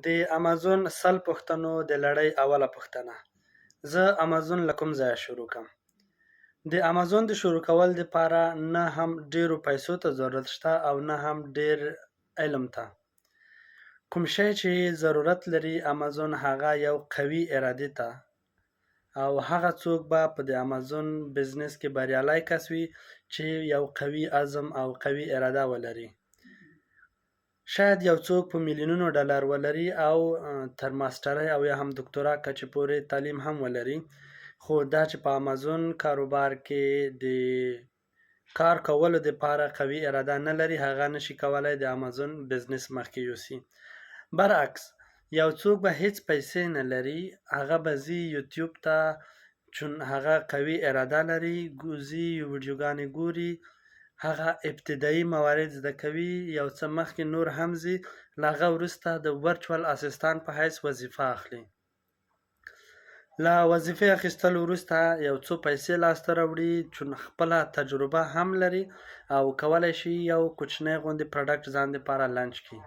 د امازون سل پوښتنو د لړۍ اوله پوښتنه: زه امازون له کوم ځایه شروع کړم؟ د امازون د شروع کولو دپاره نه هم ډېرو پیسو ته ضرورت شته او نه هم ډېر علم ته. کوم شی چې ضرورت لري امازون هغه یو قوي ارادې ته، او هغه څوک به په د امازون بزنس کې بریالی کس وي چې یو قوي عزم او قوي اراده ولري. شاید یو څوک په میلیونونو ډالر ولري او تر ماسټرۍ او یا هم دکترا کچې پورې تعلیم هم ولري، خو دا چې په امازون کاروبار کې د کار کولو دپاره قوي اراده نه لري، هغه نشي کولی د امازون بزنس مخکې یوسي. برعکس یو څوک به هیڅ پیسې نه لري، هغه به ځي یوټیوب ته، چون هغه قوي اراده لري، ځي ویډیوګانې ګوري، هغه ابتدایي موارد زده کوي، یو څه مخکې نور هم ځي، له هغه وروسته د ورچوال اسسټانټ په حیث وظیفه اخلي. له وظیفې اخیستلو وروسته یو څو پیسې لاسته راوړي، چون خپله تجربه هم لري او کولی شي یو کوچنی غوندې پروډکټ ځان دپاره لانچ کړي.